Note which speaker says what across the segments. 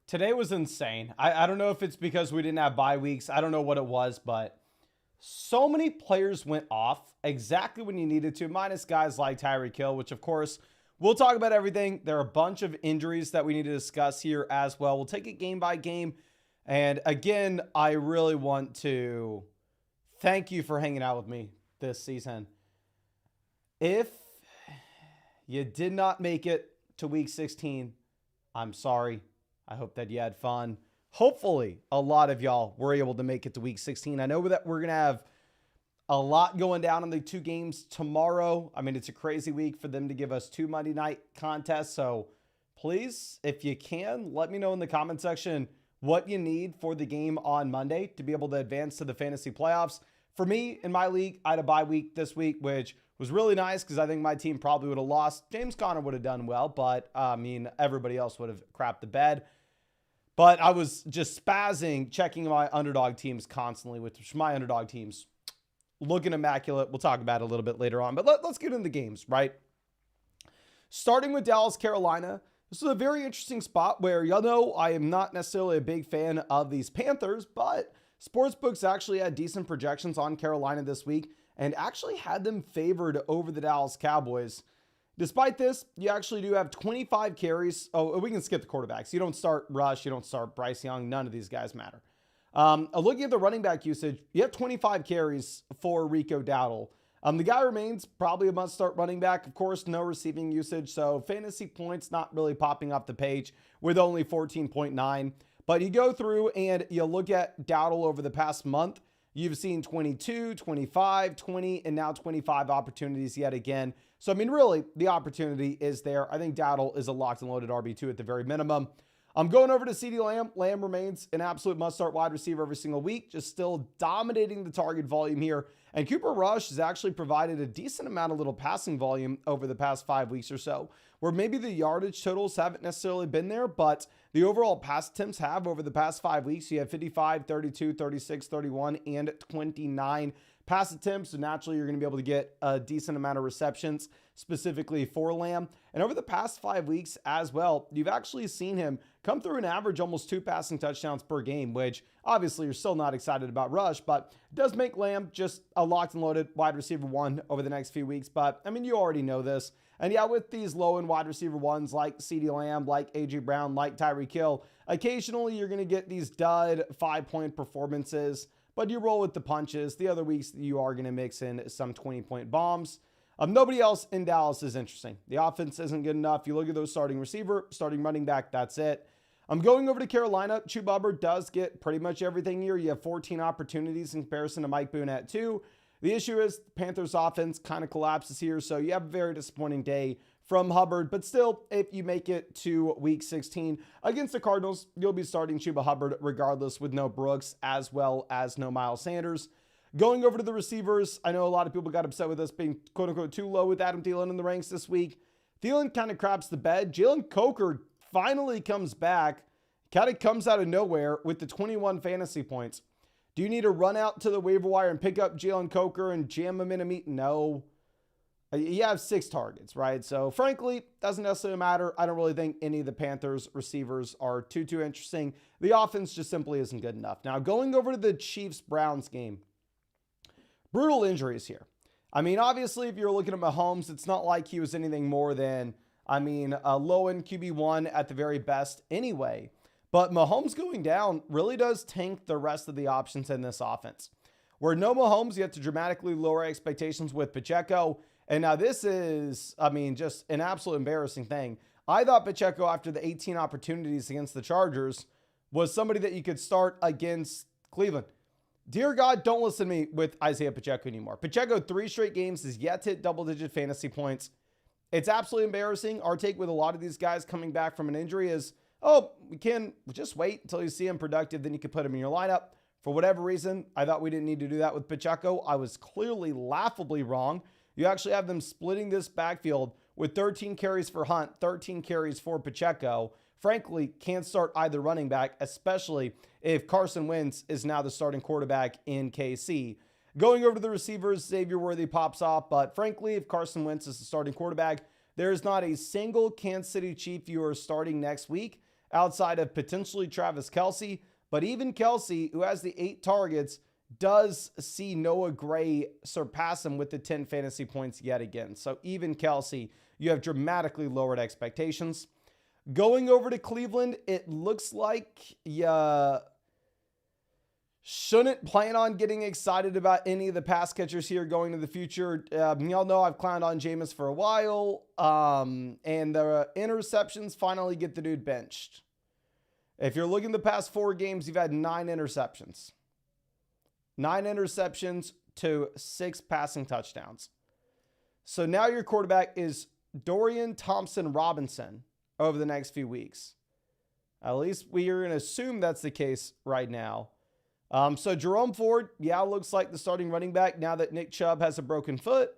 Speaker 1: Today was insane. I don't know if it's because we didn't have bye weeks. I don't know what it was, but so many players went off exactly when you needed to, minus guys like Tyreek Hill, which of course, we'll talk about everything. There are a bunch of injuries that we need to discuss here as well. We'll take it game by game. And again, I really want to thank you for hanging out with me this season. If you did not make it to week 16, I'm sorry. I hope that you had fun. Hopefully, a lot of y'all were able to make it to week 16. I know that we're going to have a lot going down in the two games tomorrow. I mean, it's a crazy week for them to give us two Monday night contests. So please, if you can, let me know in the comment section what you need for the game on Monday to be able to advance to the fantasy playoffs. For me, in my league, I had a bye week this week, which was really nice because I think my team probably would have lost. James Conner would have done well, but I mean, everybody else would have crapped the bed. But I was just spazzing, checking my underdog teams constantly, which my underdog teams looking immaculate. We'll talk about it a little bit later on, but let's get into the games, right? Starting with Dallas, Carolina. This is a very interesting spot where, y'all know, I am not necessarily a big fan of these Panthers, but sportsbooks actually had decent projections on Carolina this week and actually had them favored over the Dallas Cowboys. Despite this, you actually do have 25 carries. Oh, we can skip the quarterbacks. You don't start Rush. You don't start Bryce Young. None of these guys matter. Looking at the running back usage, you have 25 carries for Rico Dowdle. The guy remains probably a must-start running back. Of course, no receiving usage, so fantasy points not really popping off the page with only 14.9. But you go through and you look at Dowdle over the past month. You've seen 22, 25, 20, and now 25 opportunities yet again. So, I mean, really, the opportunity is there. I think Dowdle is a locked and loaded RB2 at the very minimum. I'm going over to CeeDee Lamb. Lamb remains an absolute must-start wide receiver every single week, just still dominating the target volume here. And Cooper Rush has actually provided a decent amount of little passing volume over the past 5 weeks or so, where maybe the yardage totals haven't necessarily been there, but the overall pass attempts have over the past 5 weeks. You have 55, 32, 36, 31, and 29 pass attempts. So naturally, you're going to be able to get a decent amount of receptions specifically for Lamb. And over the past 5 weeks as well, you've actually seen him come through an average almost 2 passing touchdowns per game, which obviously you're still not excited about Rush, but it does make Lamb just a locked and loaded wide receiver one over the next few weeks. But I mean, you already know this. And yeah, with these low-end wide receiver ones like CeeDee Lamb, like A.J. Brown, like Tyreek Hill, occasionally you're going to get these dud 5-point performances, but you roll with the punches. The other weeks you are going to mix in some 20-point bombs. Nobody else in Dallas is interesting. The offense isn't good enough. You look at those starting receiver, starting running back, that's it. I'm going over to Carolina. Chuba Hubbard does get pretty much everything here. You have 14 opportunities in comparison to Mike Boone at 2. The issue is the Panthers offense kind of collapses here, so you have a very disappointing day from Hubbard. But still, if you make it to week 16 against the Cardinals, you'll be starting Chuba Hubbard regardless with no Brooks as well as no Miles Sanders. Going over to the receivers, I know a lot of people got upset with us being quote-unquote too low with Adam Thielen in the ranks this week. Thielen kind of craps the bed. Jalen Coker finally comes back, kind of comes out of nowhere with the 21 fantasy points. Do you need to run out to the waiver wire and pick up Jalen Coker and jam him in a meet? No. You have 6 targets, right? So frankly, doesn't necessarily matter. I don't really think any of the Panthers receivers are too interesting. The offense just simply isn't good enough. Now going over to the Chiefs-Browns game, brutal injuries here. I mean, obviously, if you're looking at Mahomes, it's not like he was anything more than, a low-end QB1 at the very best anyway. But Mahomes going down really does tank the rest of the options in this offense. Where no Mahomes, you have to dramatically lower expectations with Pacheco. And now this is, just an absolute embarrassing thing. I thought Pacheco, after the 18 opportunities against the Chargers, was somebody that you could start against Cleveland. Dear God, don't listen to me with Isaiah Pacheco anymore. Pacheco, 3 straight games, is yet to hit double-digit fantasy points. It's absolutely embarrassing. Our take with a lot of these guys coming back from an injury is, we can just wait until you see him productive, then you can put him in your lineup. For whatever reason, I thought we didn't need to do that with Pacheco. I was clearly laughably wrong. You actually have them splitting this backfield with 13 carries for Hunt, 13 carries for Pacheco. Frankly, can't start either running back, especially if Carson Wentz is now the starting quarterback in KC. Going over to the receivers, Xavier Worthy pops off, but frankly, if Carson Wentz is the starting quarterback, there is not a single Kansas City Chief you are starting next week. outside of potentially Travis Kelce. But even Kelce, who has the 8 targets, does see Noah Gray surpass him with the 10 fantasy points yet again. So even Kelce, you have dramatically lowered expectations. Going over to Cleveland, it looks like you shouldn't plan on getting excited about any of the pass catchers here going to the future. Y'all know I've clowned on Jameis for a while, and the interceptions finally get the dude benched. If you're looking at the past 4 games, you've had 9 interceptions. 9 interceptions to 6 passing touchdowns. So now your quarterback is Dorian Thompson-Robinson over the next few weeks. At least we are going to assume that's the case right now. So Jerome Ford, looks like the starting running back now that Nick Chubb has a broken foot,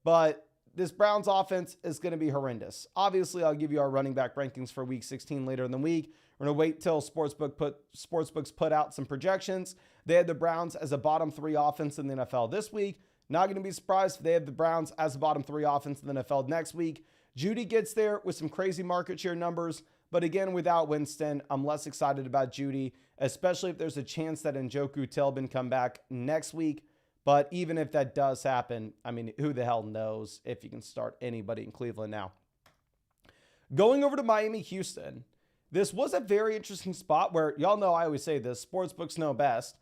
Speaker 1: but this Browns offense is going to be horrendous. Obviously, I'll give you our running back rankings for week 16 later in the week. We're going to wait till sportsbooks put out some projections. They had the Browns as a bottom 3 offense in the NFL this week. Not going to be surprised if they have the Browns as a bottom 3 offense in the NFL next week. Judy gets there with some crazy market share numbers, but again, without Winston, I'm less excited about Judy, especially if there's a chance that Njoku Tillman come back next week. But even if that does happen, I mean, who the hell knows if you can start anybody in Cleveland now. Going over to Miami, Houston. This was a very interesting spot where, y'all know I always say this, sportsbooks know best.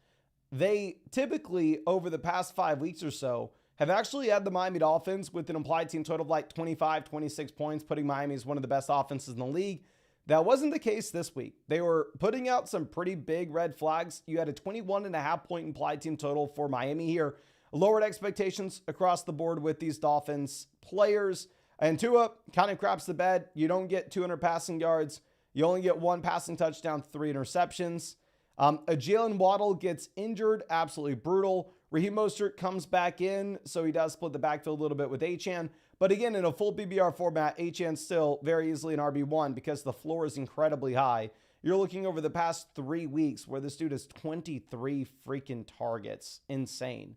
Speaker 1: They typically, over the past 5 weeks or so, have actually had the Miami Dolphins with an implied team total of like 25, 26 points, putting Miami as one of the best offenses in the league. That wasn't the case this week. They were putting out some pretty big red flags. You had a 21.5 point implied team total for Miami here. Lowered expectations across the board with these Dolphins players. And Tua kind of craps the bed. You don't get 200 passing yards. You only get 1 passing touchdown, 3 interceptions. A Jalen Waddle gets injured. Absolutely brutal. Raheem Mostert comes back in, so he does split the backfield a little bit with Achane. But again, in a full PPR format, Achane's still very easily an RB1 because the floor is incredibly high. You're looking over the past 3 weeks where this dude has 23 freaking targets. Insane.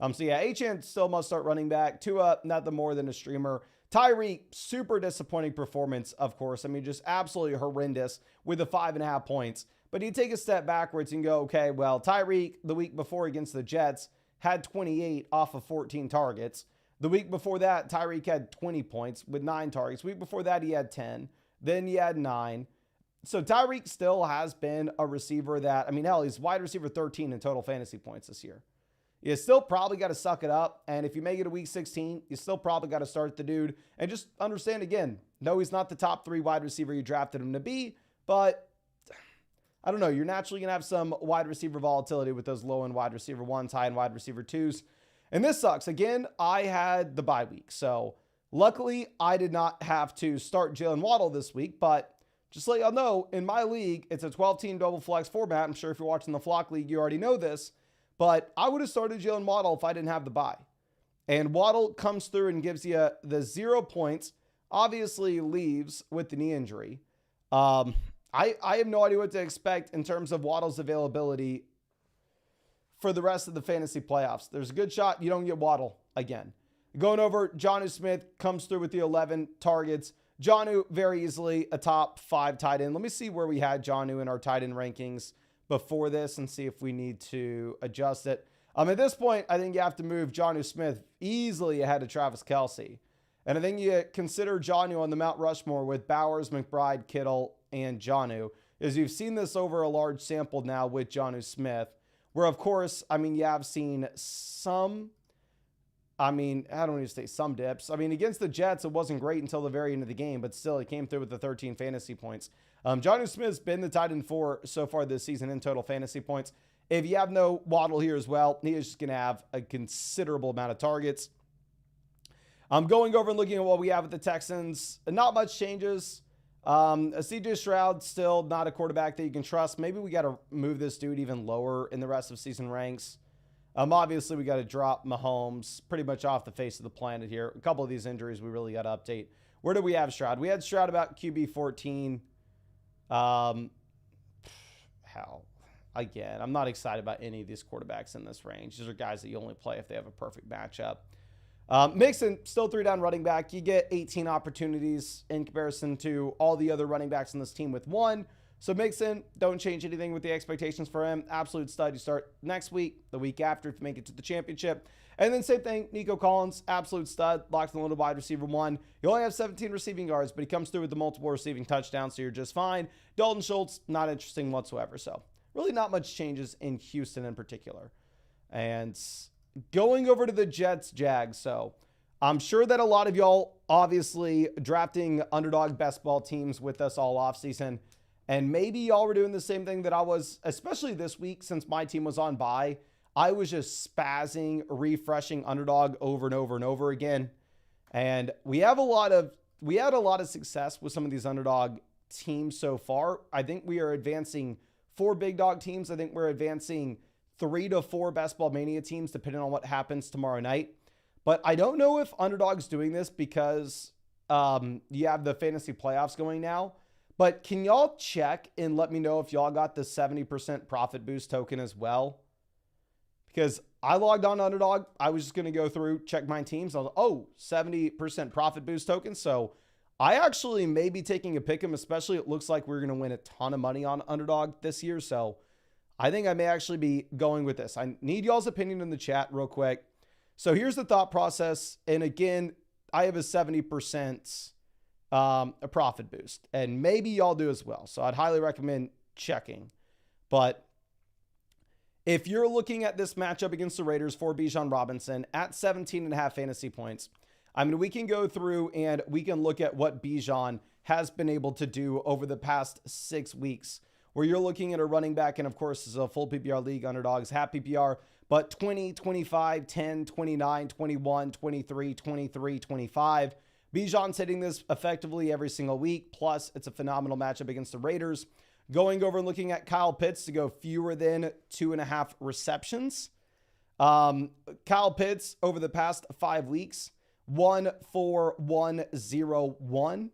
Speaker 1: Achane still must start running back. Tua, not the more than a streamer. Tyreek, super disappointing performance, of course. I mean, just absolutely horrendous with the 5.5 points. But you take a step backwards and go, okay, well, Tyreek, the week before against the Jets, had 28 off of 14 targets. The week before that, Tyreek had 20 points with 9 targets. Week before that, he had 10. Then he had 9. So Tyreek still has been a receiver that, I mean, hell, he's wide receiver 13 in total fantasy points this year. You still probably got to suck it up. And if you make it to week 16, you still probably got to start the dude. And just understand again, no, he's not the top 3 wide receiver you drafted him to be, but I don't know. You're naturally going to have some wide receiver volatility with those low-end wide receiver 1s, high-end wide receiver 2s. And this sucks. Again, I had the bye week. So luckily, I did not have to start Jalen Waddle this week. But just to let y'all know, in my league, it's a 12-team double flex format. I'm sure if you're watching the Flock League, you already know this. But I would have started Jalen Waddle if I didn't have the bye. And Waddle comes through and gives you the 0 points. Obviously leaves with the knee injury. I have no idea what to expect in terms of Waddle's availability for the rest of the fantasy playoffs. There's a good shot you don't get Waddle again. Going over, Jonnu Smith comes through with the 11 targets. Jonnu, very easily a top 5 tight end. Let me see where we had Jonnu in our tight end rankings before this and see if we need to adjust it. At this point, I think you have to move Jonnu Smith easily ahead of Travis Kelce. And I think you consider Jonnu on the Mount Rushmore with Bowers, McBride, Kittle, and Jonnu, as you've seen this over a large sample now with Jonnu Smith, where of course, I mean, you have seen some, I don't even say some dips. I mean, against the Jets, it wasn't great until the very end of the game, but still he came through with the 13 fantasy points. Jonnu Smith's been the tight end 4 so far this season in total fantasy points. If you have no Waddle here as well, he is just going to have a considerable amount of targets. I'm going over and looking at what we have with the Texans. Not much changes. CJ Stroud, still not a quarterback that you can trust. Maybe we got to move this dude even lower in the rest of season ranks. Obviously, we got to drop Mahomes pretty much off the face of the planet here. A couple of these injuries we really got to update. Where do we have Stroud? We had Stroud about QB 14. Hell, again, I'm not excited about any of these quarterbacks in this range. These are guys that you only play if they have a perfect matchup. Mixon, still 3-down running back. You get 18 opportunities in comparison to all the other running backs on this team with 1. So Mixon, don't change anything with the expectations for him. Absolute stud. You start next week, the week after if you make it to the championship. And then same thing, Nico Collins, absolute stud, locks in the little wide receiver 1. You only have 17 receiving yards, but he comes through with the multiple receiving touchdowns, so you're just fine. Dalton Schultz, not interesting whatsoever. So really not much changes in Houston in particular. And going over to the Jets, Jags. So I'm sure that a lot of y'all obviously drafting underdog best ball teams with us all offseason. And maybe y'all were doing the same thing that I was, especially this week since my team was on bye. I was just spazzing, refreshing underdog over and over and over again. And we had a lot of success with some of these underdog teams so far. I think we are advancing 4 big dog teams. I think we're advancing 3 to 4 Best Ball Mania teams, depending on what happens tomorrow night. But I don't know if underdog's doing this because you have the fantasy playoffs going now. But can y'all check and let me know if y'all got the 70% profit boost token as well? Because I logged on to Underdog. I was just going to go through, check my teams. I was like, oh, 70% profit boost token. So I actually may be taking a pick 'em, especially it looks like we're going to win a ton of money on Underdog this year. So I think I may actually be going with this. I need y'all's opinion in the chat real quick. So here's the thought process. And again, I have a 70% a profit boost. And maybe y'all do as well. So I'd highly recommend checking. But if you're looking at this matchup against the Raiders for Bijan Robinson at 17.5 fantasy points, I mean, we can go through and we can look at what Bijan has been able to do over the past 6 weeks, where you're looking at a running back. And of course, this is a full PPR league, Underdogs, half PPR, but 20, 25, 10, 29, 21, 23, 23, 25. Bijan's hitting this effectively every single week. Plus, it's a phenomenal matchup against the Raiders. Going over and looking at Kyle Pitts to go fewer than 2.5 receptions. Kyle Pitts over the past 5 weeks, 1-4-1-0-1.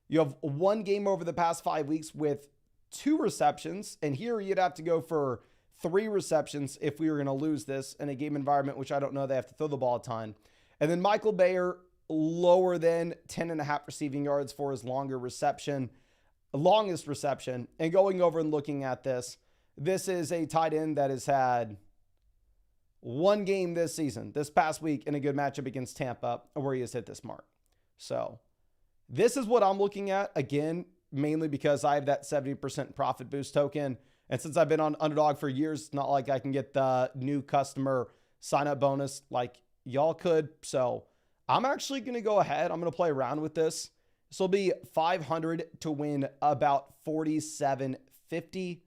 Speaker 1: You have 1 game over the past 5 weeks with 2 receptions. And here you'd have to go for 3 receptions if we were going to lose this in a game environment, which I don't know. They have to throw the ball a ton. And then Michael Bayer, lower than 10.5 receiving yards for his longest reception. And going over and looking at this is a tight end that has had 1 game this season, this past week, in a good matchup against Tampa, where he has hit this mark. So this is what I'm looking at, again, mainly because I have that 70% profit boost token. And since I've been on Underdog for years, it's not like I can get the new customer sign up bonus like y'all could. So I'm actually going to go ahead. I'm going to play around with this. This will be 500 to win about 47.50.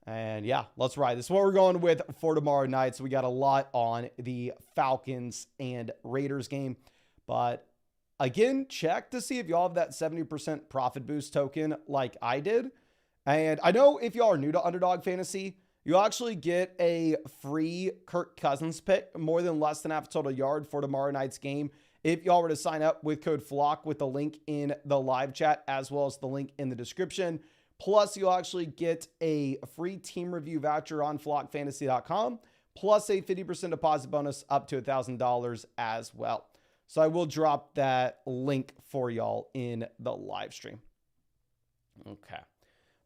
Speaker 1: And yeah, let's ride. This is what we're going with for tomorrow night. So we got a lot on the Falcons and Raiders game. But again, check to see if y'all have that 70% profit boost token like I did. And I know if y'all are new to Underdog Fantasy, you'll actually get a free Kirk Cousins pick, more than less than half total yard for tomorrow night's game. If y'all were to sign up with code FLOCK with the link in the live chat, as well as the link in the description. Plus, you'll actually get a free team review voucher on flockfantasy.com, plus a 50% deposit bonus up to $1,000 as well. So I will drop that link for y'all in the live stream. Okay.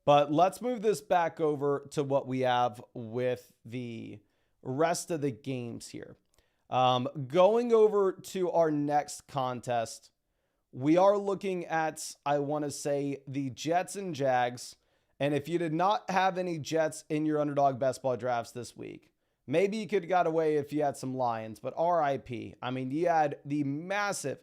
Speaker 1: But let's move this back over to what we have with the rest of the games here. Going over to our next contest, we are looking at, I want to say, the Jets and Jags. And if you did not have any Jets in your Underdog Best Ball drafts this week, maybe you could have got away if you had some Lions, but RIP. I mean, you had the massive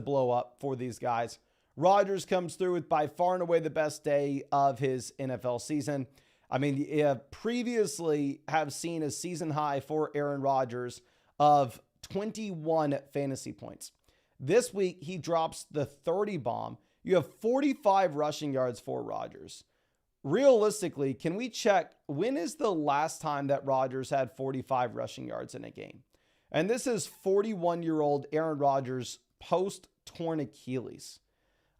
Speaker 1: blow up for these guys. Rodgers comes through with by far and away the best day of his NFL season. I mean, you previously have seen a season high for Aaron Rodgers of 21 fantasy points. This week, he drops the 30 bomb. You have 45 rushing yards for Rodgers. Realistically, can we check when is the last time that Rodgers had 45 rushing yards in a game? And this is 41-year-old Aaron Rodgers post-torn Achilles.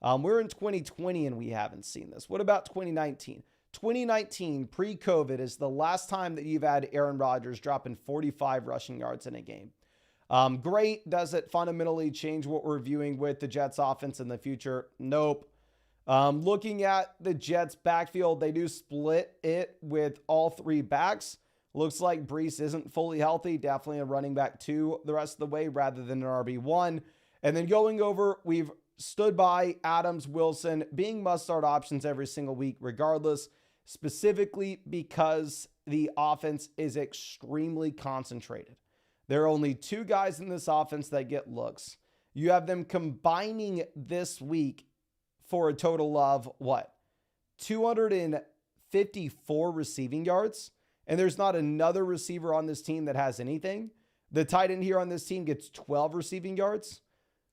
Speaker 1: We're in 2020 and we haven't seen this. What about 2019? 2019, pre-COVID, is the last time that you've had Aaron Rodgers dropping 45 rushing yards in a game. Great. Does it fundamentally change what we're viewing with the Jets offense in the future? Nope. Looking at the Jets backfield, they do split it with all three backs. Looks like Brees isn't fully healthy. Definitely a running back 2 the rest of the way rather than an RB1. And then going over, we've stood by Adams, Wilson being must-start options every single week regardless, specifically because the offense is extremely concentrated. There are only 2 guys in this offense that get looks. You have them combining this week for a total of what? 254 receiving yards. And there's not another receiver on this team that has anything. The tight end here on this team gets 12 receiving yards.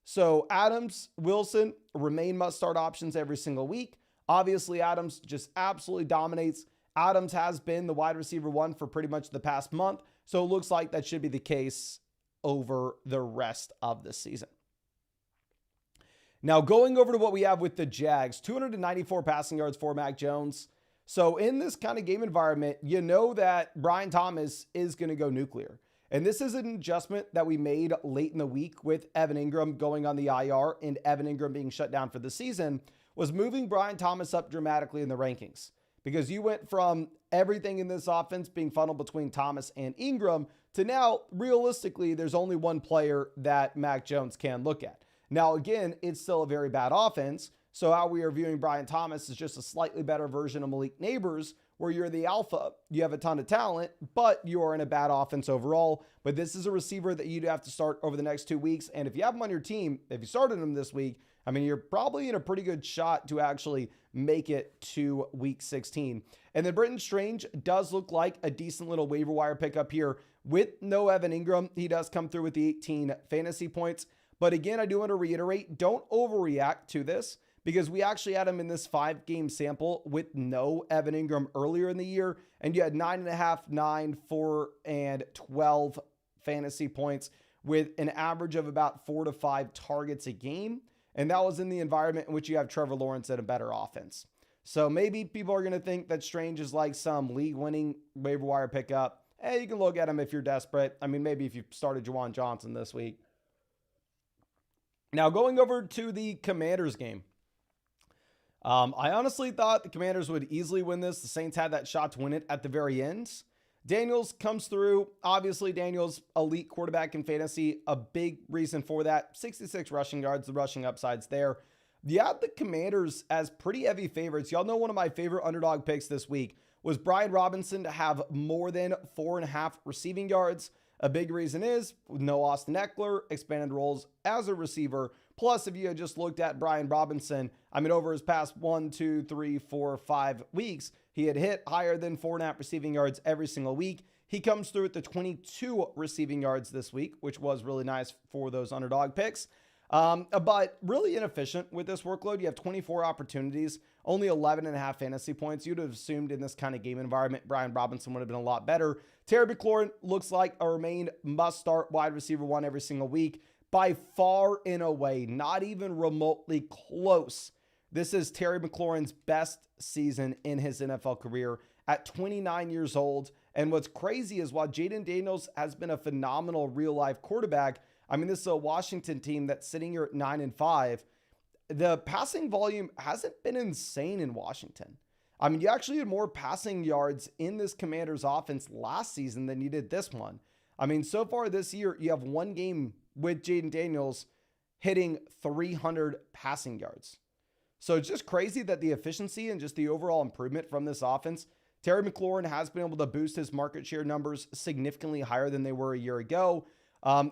Speaker 1: So Adams, Wilson remain must-start options every single week. Obviously, Adams just absolutely dominates. Adams has been the wide receiver 1 for pretty much the past month. So it looks like that should be the case over the rest of the season. Now, going over to what we have with the Jags, 294 passing yards for Mac Jones. So in this kind of game environment, you know that Brian Thomas is going to go nuclear. And this is an adjustment that we made late in the week with Evan Ingram going on the IR and Evan Ingram being shut down for the season, was moving Brian Thomas up dramatically in the rankings. Because you went from everything in this offense being funneled between Thomas and Ingram to now, realistically, there's only one player that Mac Jones can look at. Now, again, it's still a very bad offense. So how we are viewing Brian Thomas is just a slightly better version of Malik Neighbors, where you're the alpha, you have a ton of talent, but you are in a bad offense overall. But this is a receiver that you'd have to start over the next 2 weeks. And if you have him on your team, if you started him this week, I mean, you're probably in a pretty good shot to actually make it to week 16. And then Britton Strange does look like a decent little waiver wire pickup here with no Evan Ingram. He does come through with the 18 fantasy points. But again, I do want to reiterate, don't overreact to this, because we actually had him in this 5-game sample with no Evan Ingram earlier in the year. And you had 9.5, 9, 4, and 12 fantasy points with an average of about 4 to 5 targets a game. And that was in the environment in which you have Trevor Lawrence and a better offense. So maybe people are going to think that Strange is like some league-winning waiver wire pickup. Hey, you can look at him if you're desperate. I mean, maybe if you started Juwan Johnson this week. Now, going over to the Commanders game. I honestly thought the Commanders would easily win this. The Saints had that shot to win it at the very end. Daniels comes through. Obviously, Daniels, elite quarterback in fantasy. A big reason for that. 66 rushing yards. The rushing upside's there. You had the Commanders as pretty heavy favorites. Y'all know one of my favorite underdog picks this week was Brian Robinson to have more than 4.5 receiving yards. A big reason is no Austin Eckler, expanded roles as a receiver. Plus, if you had just looked at Brian Robinson, I mean, over his past 1, 2, 3, 4, 5 weeks, he had hit higher than 4.5 receiving yards every single week. He comes through at the 22 receiving yards this week, which was really nice for those underdog picks. But really inefficient with this workload. You have 24 opportunities, only 11.5 fantasy points. You'd have assumed in this kind of game environment, Brian Robinson would have been a lot better. Terry McLaurin looks like a remain must-start wide receiver 1 every single week. By far and away, not even remotely close. This is Terry McLaurin's best season in his NFL career at 29 years old. And what's crazy is while Jaden Daniels has been a phenomenal real-life quarterback, I mean, this is a Washington team that's sitting here at 9-5. The passing volume hasn't been insane in Washington. I mean, you actually had more passing yards in this Commanders offense last season than you did this one. I mean, so far this year, you have one game with Jaden Daniels hitting 300 passing yards. So it's just crazy that the efficiency and just the overall improvement from this offense, Terry McLaurin has been able to boost his market share numbers significantly higher than they were a year ago.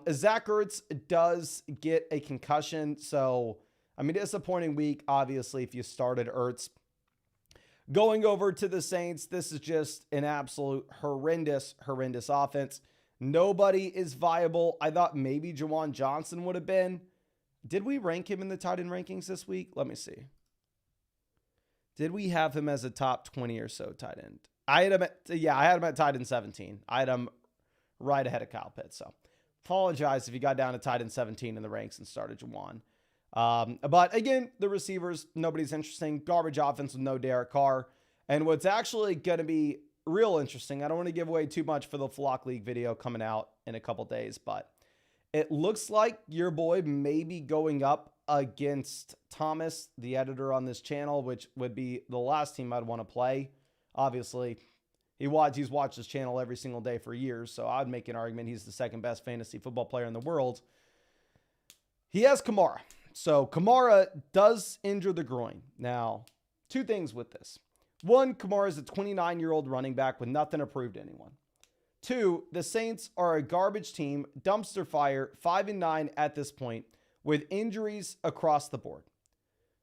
Speaker 1: Zach Ertz does get a concussion. So, I mean, disappointing week, obviously, if you started Ertz. Going over to the Saints, this is just an absolute horrendous offense. Nobody is viable. I thought maybe Juwan Johnson would have been. Did we rank him in the tight end rankings this week? Let me see. Did we have him as a top 20 or so tight end? I had him at tight end 17. I had him right ahead of Kyle Pitts. So apologize if you got down to tight end 17 in the ranks and started Juwan. But again, the receivers, nobody's interesting. Garbage offense with no Derek Carr. And what's actually going to be real interesting, I don't want to give away too much for the Flock League video coming out in a couple days, but it looks like your boy may be going up against Thomas, the editor on this channel, which would be the last team I'd want to play. Obviously, he's watched this channel every single day for years, so I'd make an argument he's the second best fantasy football player in the world. He has Kamara. So Kamara does injure the groin. Now, two things with this. One, Kamara is a 29-year-old running back with nothing to prove to anyone. Two, the Saints are a garbage team, dumpster fire, 5-9 at this point, with injuries across the board.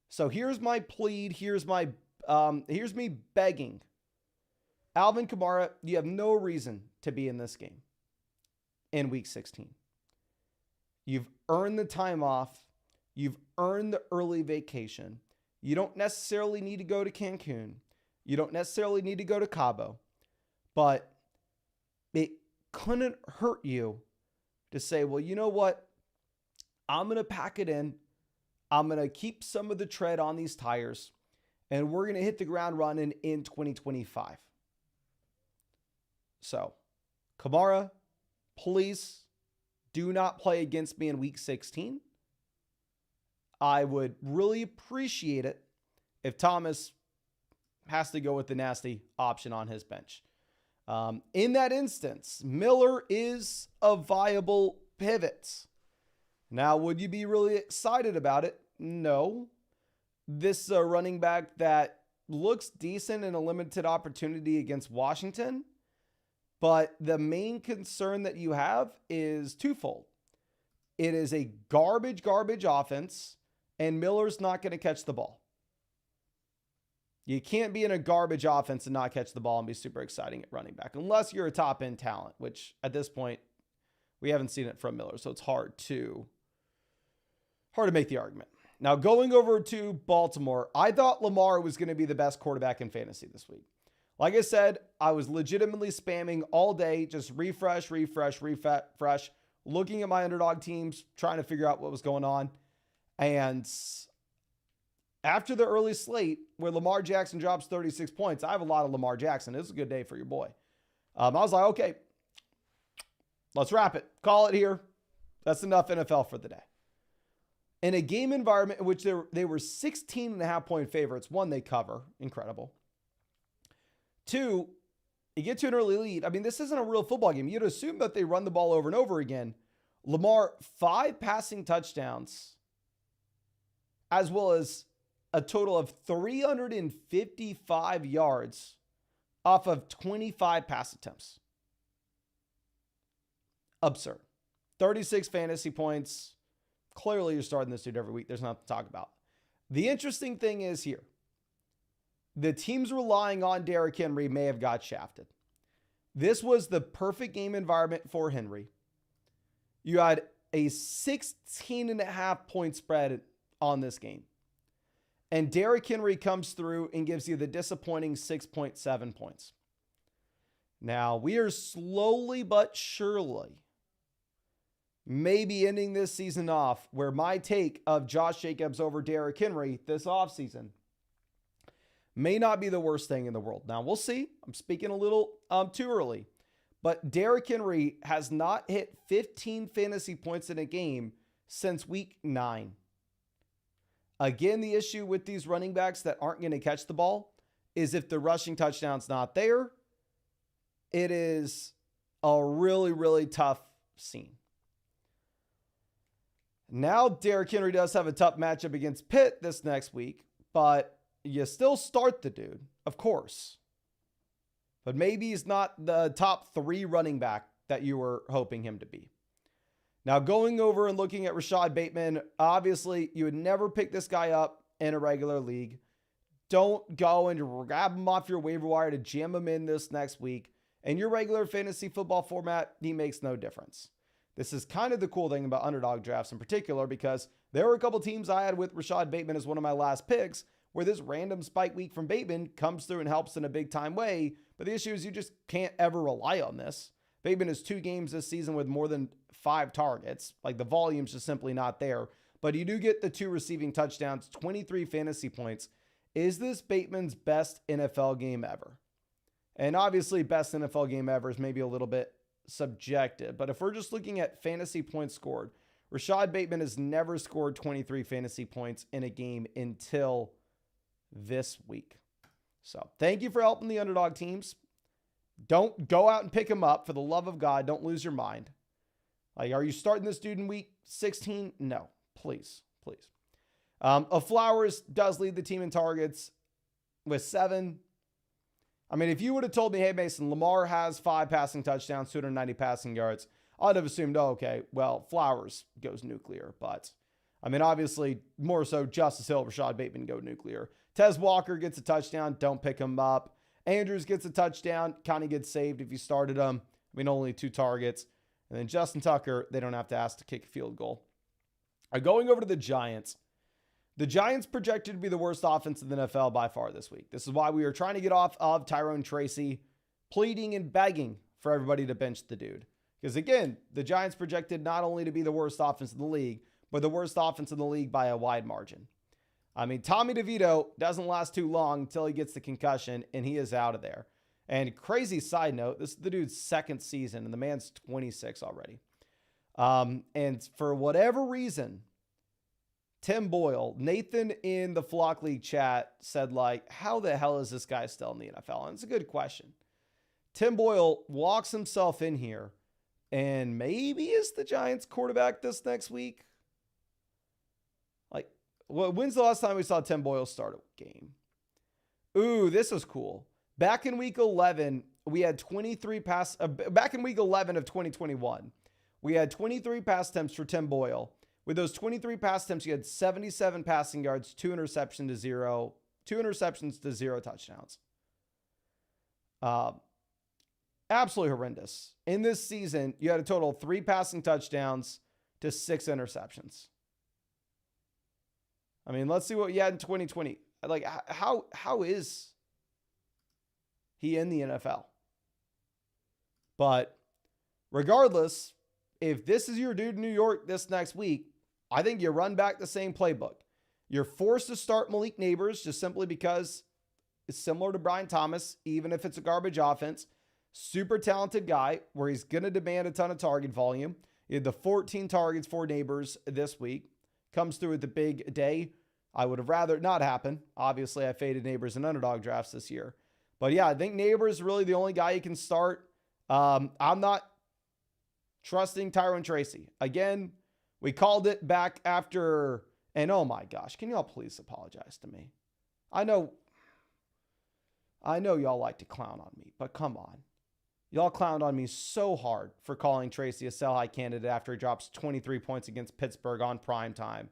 Speaker 1: So here's my plead. Here's me begging. Alvin Kamara, you have no reason to be in this game in week 16. You've earned the time off. You've earned the early vacation. You don't necessarily need to go to Cancun. You don't necessarily need to go to Cabo. But it couldn't hurt you to say, well, you know what? I'm going to pack it in. I'm going to keep some of the tread on these tires. And we're going to hit the ground running in 2025. So, Kamara, please do not play against me in week 16. I would really appreciate it if Thomas has to go with the nasty option on his bench. In that instance, Miller is a viable pivot. Now, would you be really excited about it? No. This is a running back that looks decent in a limited opportunity against Washington. But the main concern that you have is twofold. It is a garbage offense, and Miller's not going to catch the ball. You can't be in a garbage offense and not catch the ball and be super exciting at running back, unless you're a top-end talent, which at this point, we haven't seen it from Miller, so it's hard to make the argument. Now, going over to Baltimore, I thought Lamar was going to be the best quarterback in fantasy this week. Like I said, I was legitimately spamming all day, just refresh, looking at my underdog teams, trying to figure out what was going on. And after the early slate where Lamar Jackson drops 36 points, I have a lot of Lamar Jackson. It was a good day for your boy. I was like, okay, let's wrap it. Call it here. That's enough NFL for the day. In a game environment in which they were 16.5-point favorites, one, they cover. Incredible. Two, you get to an early lead. I mean, this isn't a real football game. You'd assume that they run the ball over and over again. Lamar, 5 passing touchdowns, as well as a total of 355 yards off of 25 pass attempts. Absurd. 36 fantasy points. Clearly, you're starting this dude every week. There's nothing to talk about. The interesting thing is here. The teams relying on Derrick Henry may have got shafted. This was the perfect game environment for Henry. You had a 16.5-point spread on this game. And Derrick Henry comes through and gives you the disappointing 6.7 points. Now, we are slowly but surely maybe ending this season off where my take of Josh Jacobs over Derrick Henry this offseason may not be the worst thing in the world. Now, we'll see. I'm speaking a little too early. But Derrick Henry has not hit 15 fantasy points in a game since week 9. Again, the issue with these running backs that aren't going to catch the ball is if the rushing touchdown's not there, it is a really, really tough scene. Now, Derrick Henry does have a tough matchup against Pitt this next week, but you still start the dude, of course. But maybe he's not the top 3 running back that you were hoping him to be. Now, going over and looking at Rashad Bateman, obviously, you would never pick this guy up in a regular league. Don't go and grab him off your waiver wire to jam him in this next week. In your regular fantasy football format, he makes no difference. This is kind of the cool thing about underdog drafts in particular, because there were a couple teams I had with Rashad Bateman as one of my last picks where this random spike week from Bateman comes through and helps in a big time way. But the issue is you just can't ever rely on this. Bateman has 2 games this season with more than 5 targets. Like, the volume's just simply not there. But you do get the 2 receiving touchdowns, 23 fantasy points. Is this Bateman's best NFL game ever? And obviously, best NFL game ever is maybe a little bit subjective. But if we're just looking at fantasy points scored, Rashad Bateman has never scored 23 fantasy points in a game until this week. So thank you for helping the underdog teams. Don't go out and pick him up. For the love of God, don't lose your mind. Like, are you starting this dude in week 16? No, please. Flowers does lead the team in targets with 7. I mean, if you would have told me, hey, Mason, Lamar has 5 passing touchdowns, 290 passing yards, I'd have assumed, oh, okay, well, Flowers goes nuclear. But, I mean, obviously, more so Justice Hill, Rashad Bateman go nuclear. Tez Walker gets a touchdown. Don't pick him up. Andrews gets a touchdown. Kind of gets saved if you started him. I mean, only 2 targets. And then Justin Tucker, they don't have to ask to kick a field goal. Going over to the Giants. The Giants projected to be the worst offense in the NFL by far this week. This is why we are trying to get off of Tyrone Tracy, pleading and begging for everybody to bench the dude. Because again, the Giants projected not only to be the worst offense in the league, but the worst offense in the league by a wide margin. I mean, Tommy DeVito doesn't last too long until he gets the concussion, and he is out of there. And crazy side note, this is the dude's 2nd season, and the man's 26 already. And for whatever reason, Tim Boyle, Nathan in the Flock League chat said, like, how the hell is this guy still in the NFL? And it's a good question. Tim Boyle walks himself in here and maybe is the Giants quarterback this next week. Like, when's the last time we saw Tim Boyle start a game? Ooh, this was cool. Back in week 11, we had 23 pass. Back in week 11 of 2021, we had 23 pass attempts for Tim Boyle. With those 23 pass attempts, you had 77 passing yards, 2 interceptions to 0 touchdowns. Absolutely horrendous. In this season, you had a total of 3 passing touchdowns to 6 interceptions. I mean, let's see what you had in 2020. Like, how is he in the NFL? But regardless, if this is your dude in New York this next week, I think you run back the same playbook. You're forced to start Malik Neighbors just simply because it's similar to Brian Thomas, even if it's a garbage offense. Super talented guy where he's going to demand a ton of target volume. He had the 14 targets for Neighbors this week. Comes through with the big day. I would have rather it not happen. Obviously, I faded Neighbors in underdog drafts this year. But yeah, I think Neighbors is really the only guy you can start. I'm not trusting Tyrone Tracy. Again, we called it back after, and oh my gosh, can y'all please apologize to me? I know y'all like to clown on me, but come on. Y'all clowned on me so hard for calling Tracy a sell-high candidate after he drops 23 points against Pittsburgh on prime time.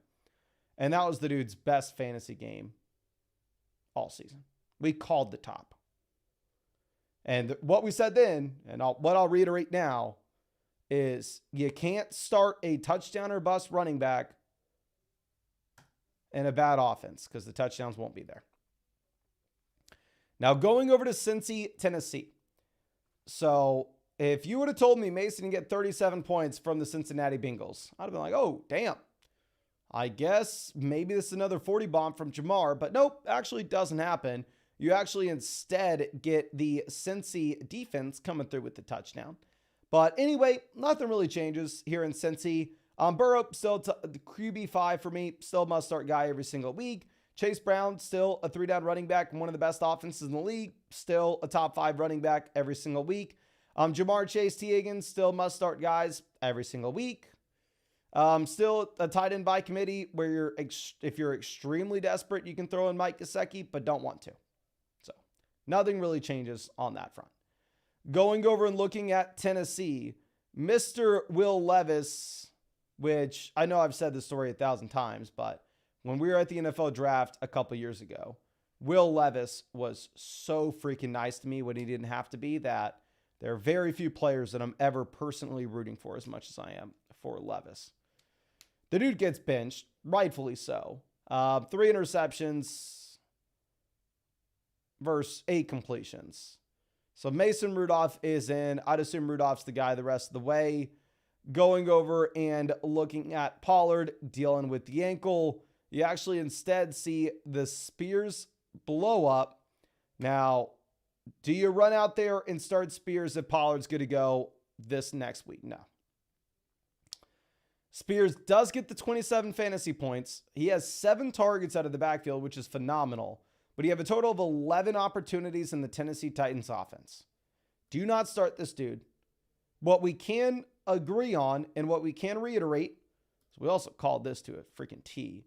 Speaker 1: And that was the dude's best fantasy game all season. We called the top. And what we said then, and what I'll reiterate now, is you can't start a touchdown or bust running back in a bad offense because the touchdowns won't be there. Now going over to Cincy, Tennessee. So if you would have told me Mason can get 37 points from the Cincinnati Bengals, I'd have been like, oh, damn. I guess maybe this is another 40 bomb from Jamar, but nope, actually doesn't happen. You actually instead get the Cincy defense coming through with the touchdown. But anyway, nothing really changes here in Cincy. Burrow, still the QB5 for me, still must start guy every single week. Chase Brown, still a 3-down running back, one of the best offenses in the league, still a top 5 running back every single week. Jamar Chase, T. Higgins, still must start guys every single week. Still a tight end by committee where if you're extremely desperate, you can throw in Mike Gesicki, but don't want to. So nothing really changes on that front. Going over and looking at Tennessee, Mr. Will Levis, which I know I've said this story 1,000 times, but when we were at the NFL draft a couple years ago, Will Levis was so freaking nice to me when he didn't have to be that there are very few players that I'm ever personally rooting for as much as I am for Levis. The dude gets benched, rightfully so. 3 interceptions versus 8 completions. So Mason Rudolph is in. I'd assume Rudolph's the guy the rest of the way. Going over and looking at Pollard, dealing with the ankle. You actually instead see the Spears blow up. Now, do you run out there and start Spears if Pollard's good to go this next week? No. Spears does get the 27 fantasy points. He has 7 targets out of the backfield, which is phenomenal. But you have a total of 11 opportunities in the Tennessee Titans offense. Do not start this dude. What we can agree on and what we can reiterate, so we also called this to a freaking T.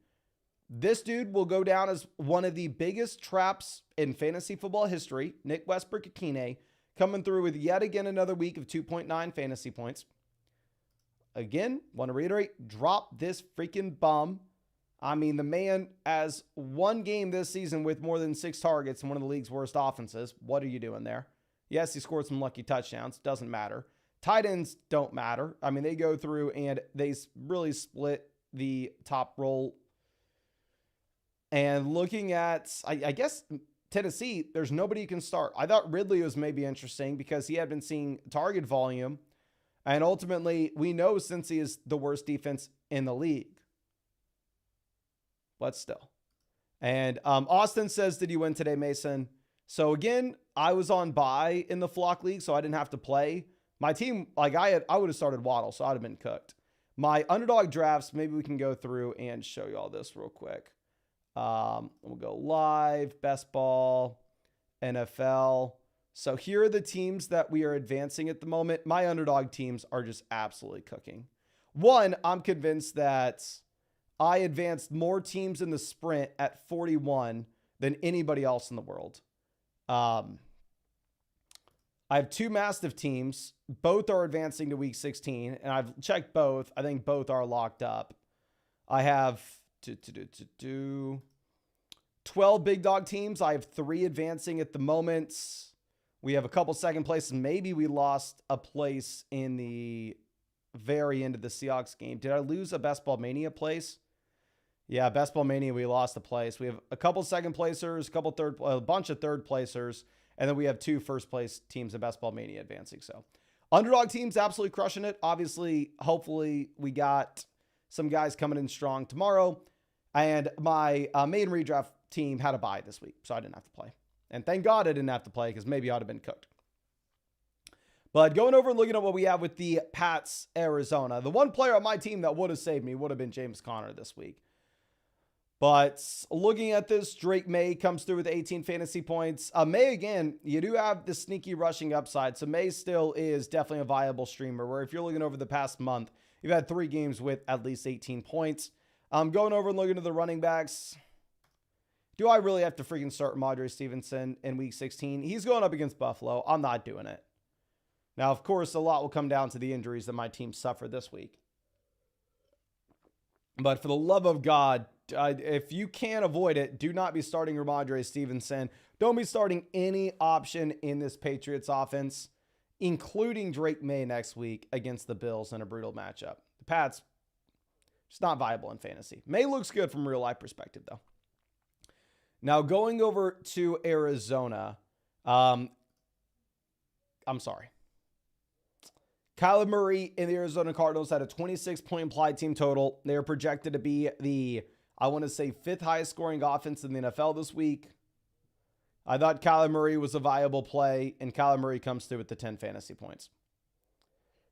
Speaker 1: This dude will go down as one of the biggest traps in fantasy football history. Nick Westbrook-Akine coming through with yet again another week of 2.9 fantasy points. Again, want to reiterate, drop this freaking bum. I mean, the man has one game this season with more than 6 targets in one of the league's worst offenses. What are you doing there? Yes, he scored some lucky touchdowns. Doesn't matter. Tight ends don't matter. I mean, they go through and they really split the top role. And looking at, I guess, Tennessee, there's nobody you can start. I thought Ridley was maybe interesting because he had been seeing target volume. And ultimately, we know Cincy is the worst defense in the league. But still. And Austin says, did you win today, Mason? So again, I was on bye in the Flock League, so I didn't have to play. My team, like I would have started Waddle, so I'd have been cooked. My underdog drafts, maybe we can go through and show you all this real quick. We'll go live, best ball, NFL. So here are the teams that we are advancing at the moment. My underdog teams are just absolutely cooking. One, I'm convinced that I advanced more teams in the sprint at 41 than anybody else in the world. I have 2 Mastiff teams. Both are advancing to week 16, and I've checked both. I think both are locked up. I have 12 big dog teams. I have 3 advancing at the moment. We have a couple second places. Maybe we lost a place in the very end of the Seahawks game. Did I lose a Best Ball Mania place? Yeah, Best Ball Mania, we lost a place. We have a couple second placers, a bunch of third placers, and then we have 2 first place teams in Best Ball Mania advancing. So underdog teams absolutely crushing it. Obviously, hopefully we got some guys coming in strong tomorrow. And my main redraft team had a bye this week, so I didn't have to play. And thank God I didn't have to play because maybe I'd have been cooked. But going over and looking at what we have with the Pats, Arizona, the one player on my team that would have saved me would have been James Conner this week. But looking at this, Drake May comes through with 18 fantasy points. May, again, you do have the sneaky rushing upside. So May still is definitely a viable streamer where if you're looking over the past month, you've had 3 games with at least 18 points. Going over and looking at the running backs. Do I really have to freaking start Ramondre Stevenson in week 16? He's going up against Buffalo. I'm not doing it. Now, of course, a lot will come down to the injuries that my team suffered this week. But for the love of God, if you can't avoid it, do not be starting Ramondre Stevenson. Don't be starting any option in this Patriots offense, including Drake May next week against the Bills in a brutal matchup. The Pats, it's not viable in fantasy. May looks good from a real life perspective, though. Now, going over to Arizona, I'm sorry. Kyler Murray and the Arizona Cardinals had a 26-point implied team total. They are projected to be the, I want to say, 5th highest scoring offense in the NFL this week. I thought Kyler Murray was a viable play, and Kyler Murray comes through with the 10 fantasy points.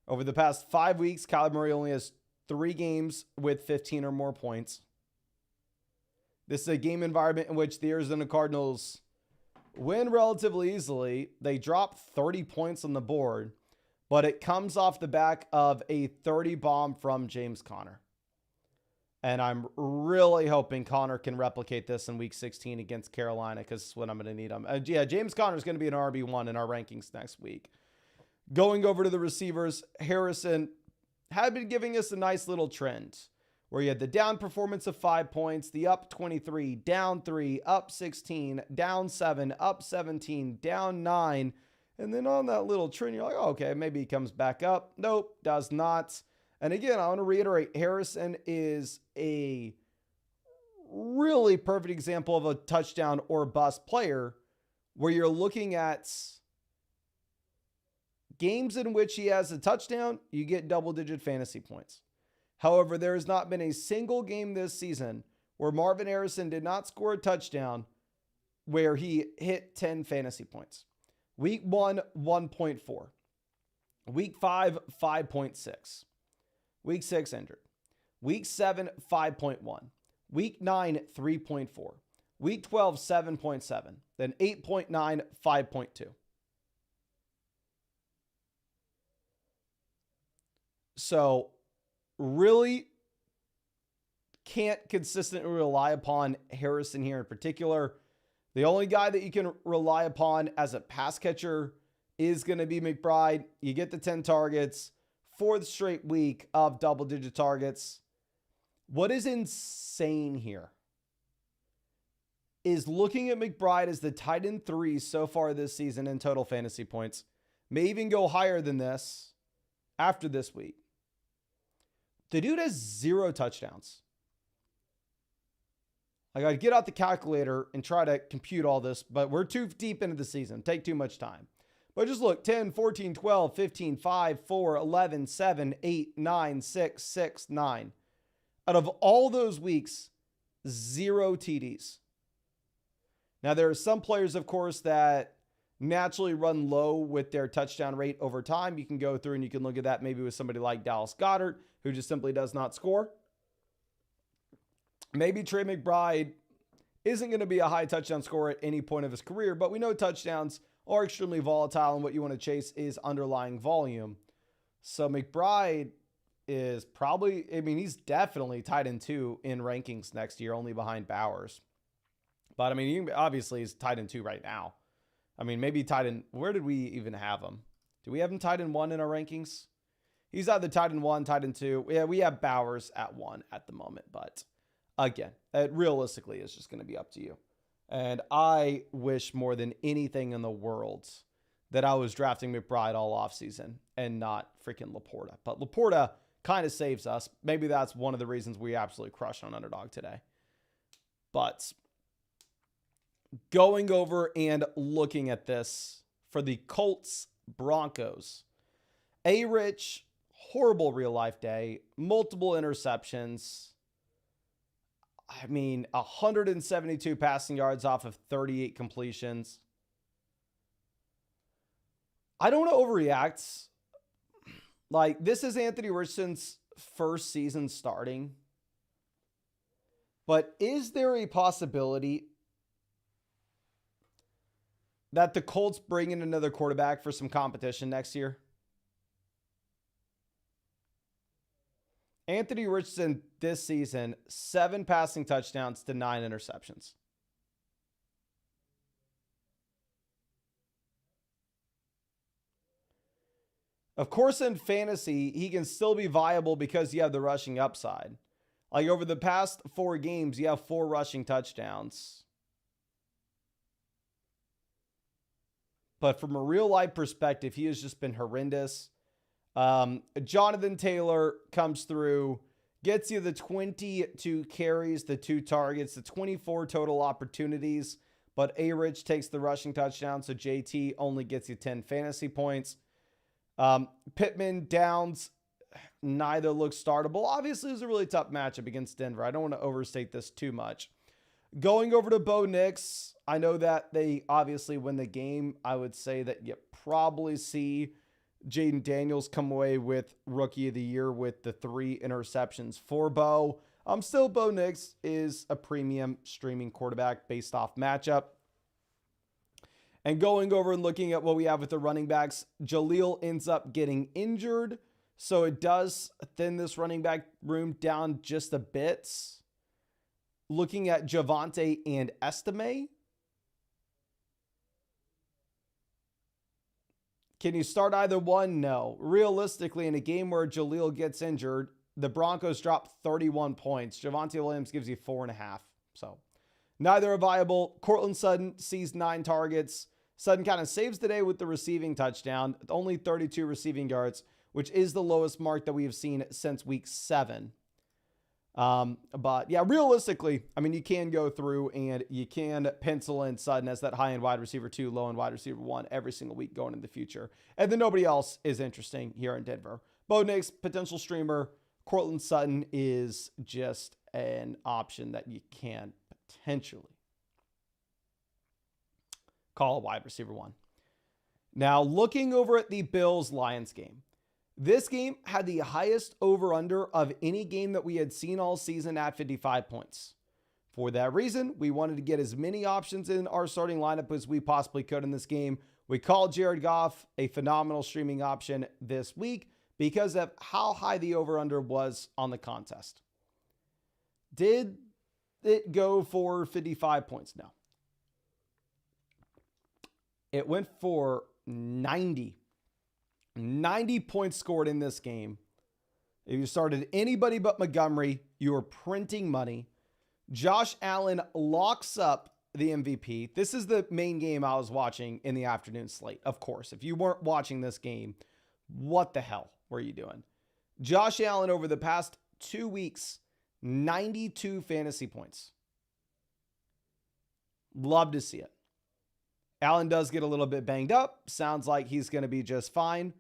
Speaker 1: Over the past 5 weeks, Kyler Murray only has 3 games with 15 or more points. This is a game environment in which the Arizona Cardinals win relatively easily. They drop 30 points on the board, but it comes off the back of a 30 bomb from James Conner. And I'm really hoping Conner can replicate this in week 16 against Carolina because it's when I'm going to need him. Yeah, James Conner is going to be an RB1 in our rankings next week. Going over to the receivers, Harrison had been giving us a nice little trend where you had the down performance of 5 points, the up 23, down 3, up 16, down 7, up 17, down 9. And then on that little trend, you're like, oh, okay, maybe he comes back up. Nope, does not. And again, I want to reiterate, Harrison is a really perfect example of a touchdown or bust player where you're looking at games in which he has a touchdown, you get double-digit fantasy points. However, there has not been a single game this season where Marvin Harrison did not score a touchdown where he hit 10 fantasy points. Week 1, 1.4. Week 5, 5.6. Week 6, injured. Week 7, 5.1. Week 9, 3.4. Week 12, 7.7. Then 8.9, 5.2. So really can't consistently rely upon Harrison here in particular. The only guy that you can rely upon as a pass catcher is going to be McBride. You get the 10 targets, fourth straight week of double-digit targets. What is insane here is looking at McBride as the tight end 3 so far this season in total fantasy points. May even go higher than this after this week. The dude has 0 touchdowns. I got to get out the calculator and try to compute all this, but we're too deep into the season. Take too much time. But just look, 10, 14, 12, 15, 5, 4, 11, 7, 8, 9, 6, 6, 9. Out of all those weeks, 0 TDs. Now, there are some players, of course, that naturally run low with their touchdown rate over time. You can go through and you can look at that maybe with somebody like Dallas Goedert, who just simply does not score. Maybe Trey McBride isn't going to be a high touchdown scorer at any point of his career, but we know touchdowns are extremely volatile, and what you want to chase is underlying volume. So McBride is probably, he's definitely tight end 2 in rankings next year, only behind Bowers. But obviously he's tight end 2 right now. Maybe tight end, where did we even have him? Do we have him tight end 1 in our rankings? He's either tight end 1, tight end 2. Yeah, we have Bowers at 1 at the moment, but again, it realistically is just going to be up to you. And I wish more than anything in the world that I was drafting McBride all offseason and not freaking Laporta. But Laporta kind of saves us. Maybe that's one of the reasons we absolutely crushed on Underdog today. But going over and looking at this for the Colts Broncos. A-Rich, horrible real life day, multiple interceptions. 172 passing yards off of 38 completions. I don't want to overreact. This is Anthony Richardson's first season starting. But is there a possibility that the Colts bring in another quarterback for some competition next year? Anthony Richardson this season, 7 passing touchdowns to 9 interceptions. Of course, in fantasy, he can still be viable because you have the rushing upside. Over the past 4 games, you have 4 rushing touchdowns. But from a real life perspective, he has just been horrendous. Jonathan Taylor comes through, gets you the 22 carries, the 2 targets, the 24 total opportunities, but A-Rich takes the rushing touchdown, so JT only gets you 10 fantasy points. Pittman, Downs, neither looks startable. Obviously, it was a really tough matchup against Denver. I don't want to overstate this too much. Going over to Bo Nix, I know that they obviously win the game. I would say that you probably see Jaden Daniels come away with Rookie of the Year with the 3 interceptions for Bo. Still, Bo Nix is a premium streaming quarterback based off matchup. And going over and looking at what we have with the running backs, Jaleel ends up getting injured, so it does thin this running back room down just a bit. Looking at Javonte and Estime, can you start either one? No. Realistically, in a game where Jaleel gets injured, the Broncos drop 31 points. Javonte Williams gives you 4.5. So neither are viable. Cortland Sutton sees 9 targets. Sutton kind of saves the day with the receiving touchdown. Only 32 receiving yards, which is the lowest mark that we have seen since week 7. But yeah, realistically, you can go through and you can pencil in Sutton as that high-end wide receiver 2, low-end wide receiver 1 every single week going into the future. And then nobody else is interesting here in Denver. Bo Nix, potential streamer. Cortland Sutton is just an option that you can potentially call a wide receiver 1. Now, looking over at the Bills-Lions game. This game had the highest over-under of any game that we had seen all season at 55 points. For that reason, we wanted to get as many options in our starting lineup as we possibly could in this game. We called Jared Goff a phenomenal streaming option this week because of how high the over-under was on the contest. Did it go for 55 points? No. It went for 90. 90 points scored in this game. If you started anybody but Montgomery, you were printing money. Josh Allen locks up the MVP. This is the main game I was watching in the afternoon slate. Of course, if you weren't watching this game, what the hell were you doing? Josh Allen over the past 2 weeks, 92 fantasy points. Love to see it. Allen does get a little bit banged up. Sounds like he's going to be just fine.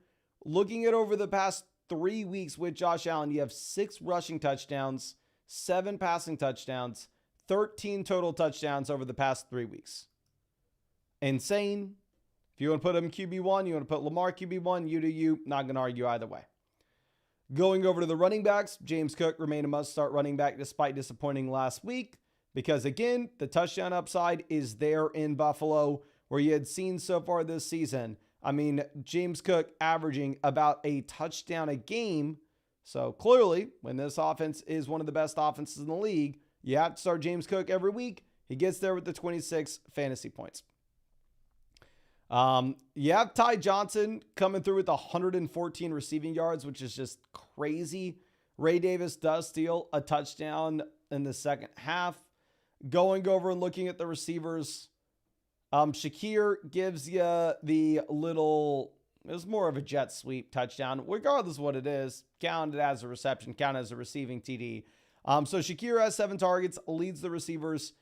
Speaker 1: Looking at over the past 3 weeks with Josh Allen, you have 6 rushing touchdowns, 7 passing touchdowns, 13 total touchdowns over the past 3 weeks. Insane. If you want to put him QB1, you want to put Lamar QB1, you do you. Not going to argue either way. Going over to the running backs, James Cook remained a must-start running back despite disappointing last week because, again, the touchdown upside is there in Buffalo where you had seen so far this season. I mean, James Cook averaging about a touchdown a game. So clearly, when this offense is one of the best offenses in the league, you have to start James Cook every week. He gets there with the 26 fantasy points. You have Ty Johnson coming through with 114 receiving yards, which is just crazy. Ray Davis does steal a touchdown in the second half. Going over and looking at the receivers, Shakir gives you the little, it was more of a jet sweep touchdown. Regardless of what it is, counted as a reception, counted as a receiving TD. So Shakir has 7 targets, leads the receivers.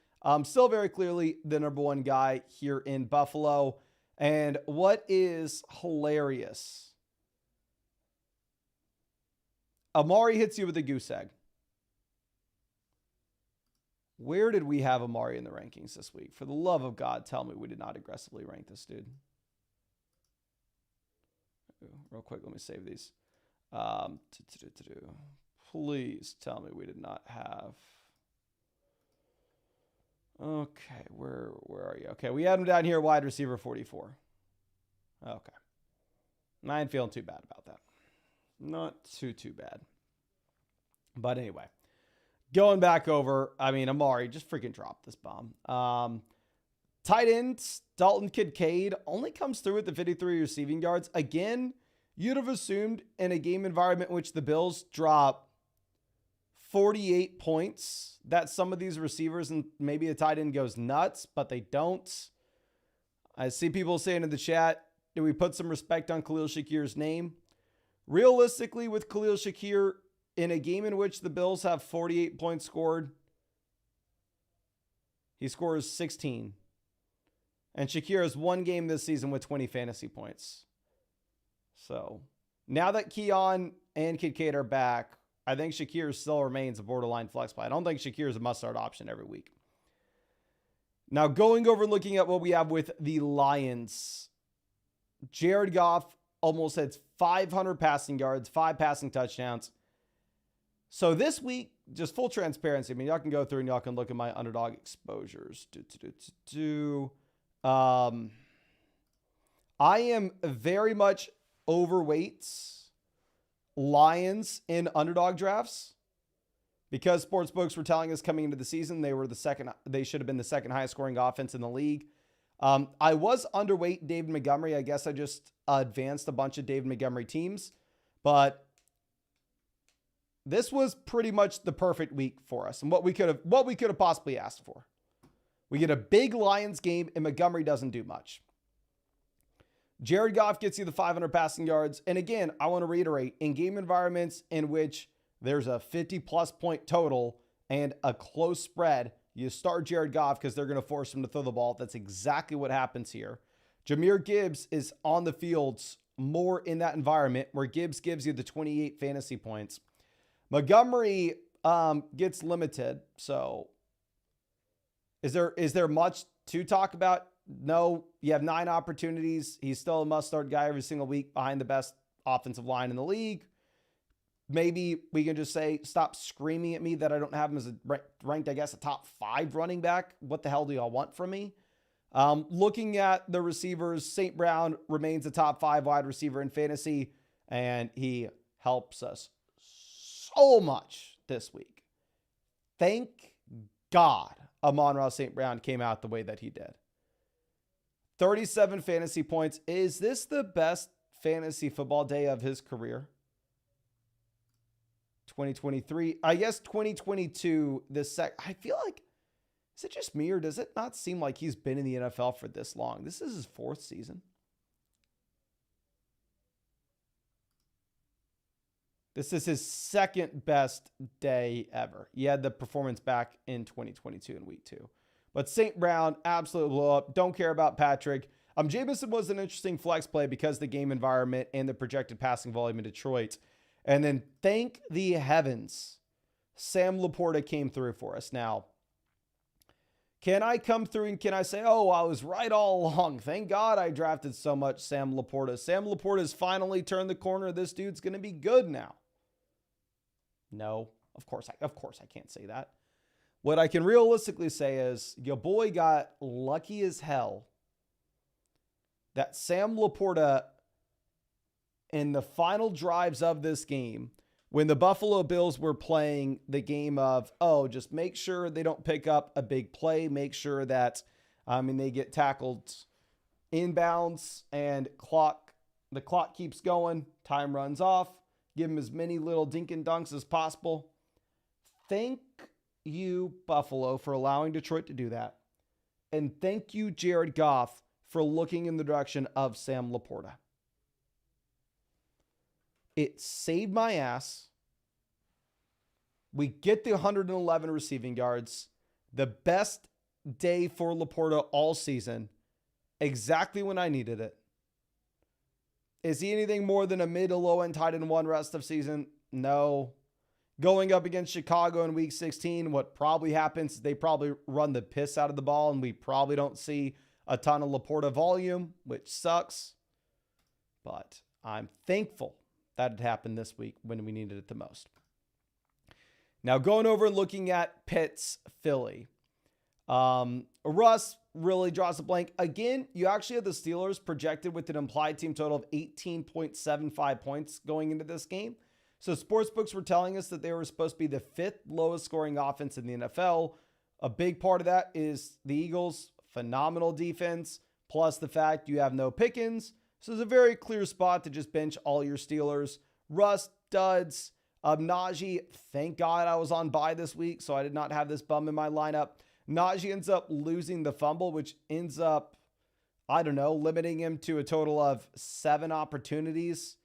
Speaker 1: Still very clearly the number 1 guy here in Buffalo. And what is hilarious, Amari hits you with a goose egg. Where did we have Amari in the rankings this week? For the love of God, tell me we did not aggressively rank this dude. Real quick, let me save these. Please tell me we did not have. Okay, where are you? Okay, we had him down here, wide receiver 44. Okay. I ain't feeling too bad about that. Not too bad. But anyway, going back over, I mean, Amari just freaking dropped this bomb. Tight ends, Dalton Kincaid only comes through with the 53 receiving yards. Again, you'd have assumed in a game environment in which the Bills drop 48 points that some of these receivers and maybe a tight end goes nuts, but they don't. I see people saying in the chat, do we put some respect on Khalil Shakir's name? Realistically, with Khalil Shakir, in a game in which the Bills have 48 points scored, he scores 16. And Shakir has 1 game this season with 20 fantasy points. So now that Keon and Kincaid are back, I think Shakir still remains a borderline flex play. I don't think Shakir is a must-start option every week. Now, going over and looking at what we have with the Lions, Jared Goff almost hits 500 passing yards, 5 passing touchdowns. So this week, just full transparency, I mean, y'all can go through and y'all can look at my underdog exposures. I am very much overweight Lions in underdog drafts because sportsbooks were telling us coming into the season they should have been the second highest scoring offense in the league. I was underweight David Montgomery. I guess I just advanced a bunch of David Montgomery teams, but this was pretty much the perfect week for us and what we could have possibly asked for. We get a big Lions game and Montgomery doesn't do much. Jared Goff gets you the 500 passing yards. And again, I want to reiterate, in game environments in which there's a 50-plus point total and a close spread, you start Jared Goff because they're going to force him to throw the ball. That's exactly what happens here. Jahmyr Gibbs is on the fields more in that environment where Gibbs gives you the 28 fantasy points. Montgomery gets limited. So is there much to talk about? No, you have 9 opportunities. He's still a must-start guy every single week behind the best offensive line in the league. Maybe we can just say, stop screaming at me that I don't have him as ranked, I guess, a top 5 running back. What the hell do y'all want from me? Looking at the receivers, St. Brown remains a top 5 wide receiver in fantasy, and he helps us so much this week. Thank God Amon-Ra St. Brown came out the way that he did. 37 fantasy points. Is this the best fantasy football day of his career? 2023. I guess 2022, I feel like, is it just me or does it not seem like he's been in the NFL for this long? This is his 4th season. This is his 2nd best day ever. He had the performance back in 2022 in week 2. But St. Brown, absolute blow up. Don't care about Patrick. Jameson was an interesting flex play because of the game environment and the projected passing volume in Detroit. And then thank the heavens, Sam Laporta came through for us. Now, can I come through and can I say, oh, I was right all along. Thank God I drafted so much Sam Laporta. Sam Laporta has finally turned the corner. This dude's going to be good now. No, of course I can't say that. What I can realistically say is your boy got lucky as hell that Sam Laporta in the final drives of this game, when the Buffalo Bills were playing the game of, just make sure they don't pick up a big play, make sure that they get tackled inbounds and the clock keeps going, time runs off, give them as many little dink and dunks as possible. Thank you, Buffalo, for allowing Detroit to do that. And thank you, Jared Goff, for looking in the direction of Sam Laporta. It saved my ass. We get the 111 receiving yards. The best day for Laporta all season. Exactly when I needed it. Is he anything more than a mid to low end tight end 1 rest of season? No. Going up against Chicago in week 16, what probably happens is they probably run the piss out of the ball and we probably don't see a ton of Laporta volume, which sucks. But I'm thankful that it happened this week when we needed it the most. Now going over and looking at Pitt's Philly. Russ really draws a blank. Again, you actually have the Steelers projected with an implied team total of 18.75 points going into this game. So sportsbooks were telling us that they were supposed to be the 5th lowest scoring offense in the NFL. A big part of that is the Eagles' phenomenal defense, plus the fact you have no Pickens. So it's a very clear spot to just bench all your Steelers. Russ, duds. Najee, thank God I was on bye this week, so I did not have this bum in my lineup. Najee ends up losing the fumble, which ends up, limiting him to a total of 7 opportunities.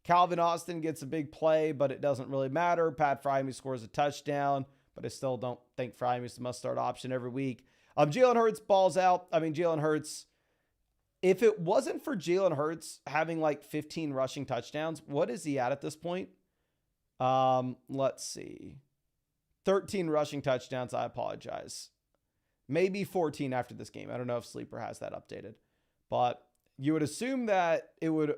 Speaker 1: Calvin Austin gets a big play, but it doesn't really matter. Pat Freiermuth scores a touchdown, but I still don't think Freiermuth's a must-start option every week. Jalen Hurts balls out. Jalen Hurts, if it wasn't for Jalen Hurts having like 15 rushing touchdowns, what is he at this point? Let's see. 13 rushing touchdowns. I apologize. Maybe 14 after this game. I don't know if Sleeper has that updated, but you would assume that it would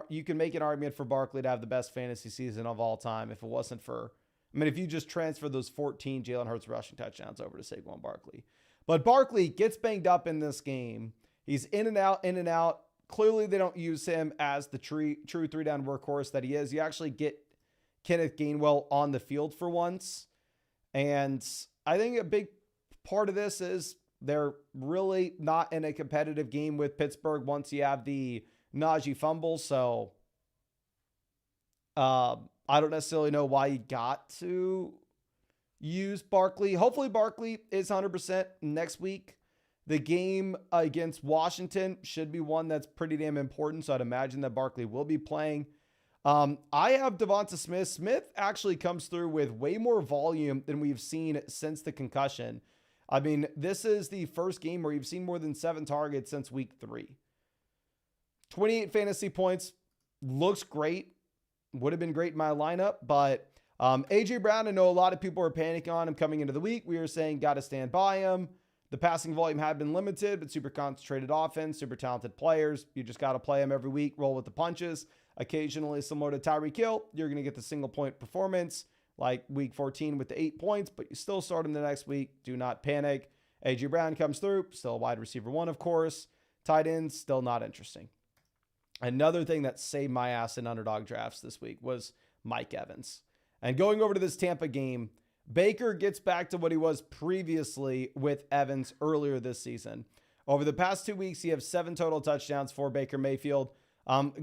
Speaker 1: you can make an argument for Barkley to have the best fantasy season of all time if it wasn't for, if you just transfer those 14 Jalen Hurts rushing touchdowns over to Saquon Barkley. But Barkley gets banged up in this game. He's in and out. Clearly they don't use him as the true 3-down workhorse that he is. You actually get Kenneth Gainwell on the field for once. And I think a big part of this is they're really not in a competitive game with Pittsburgh once you have the Najee fumble. So I don't necessarily know why you got to use Barkley. Hopefully Barkley is 100% next week. The game against Washington should be one that's pretty damn important. So I'd imagine that Barkley will be playing. I have Devonta Smith. Smith actually comes through with way more volume than we've seen since the concussion. This is the first game where you've seen more than 7 targets since week 3. 28 fantasy points. Looks great. Would have been great in my lineup, but A.J. Brown, I know a lot of people are panicking on him coming into the week. We were saying got to stand by him. The passing volume had been limited, but super concentrated offense, super talented players. You just got to play them every week, roll with the punches. Occasionally, similar to Tyreek Hill, you're going to get the single point performance like week 14 with the 8 points, but you still start him the next week. Do not panic. A.J. Brown comes through, still a wide receiver 1, of course. Tight ends, still not interesting. Another thing that saved my ass in underdog drafts this week was Mike Evans. And going over to this Tampa game, Baker gets back to what he was previously with Evans earlier this season. Over the past 2 weeks, he has 7 total touchdowns for Baker Mayfield.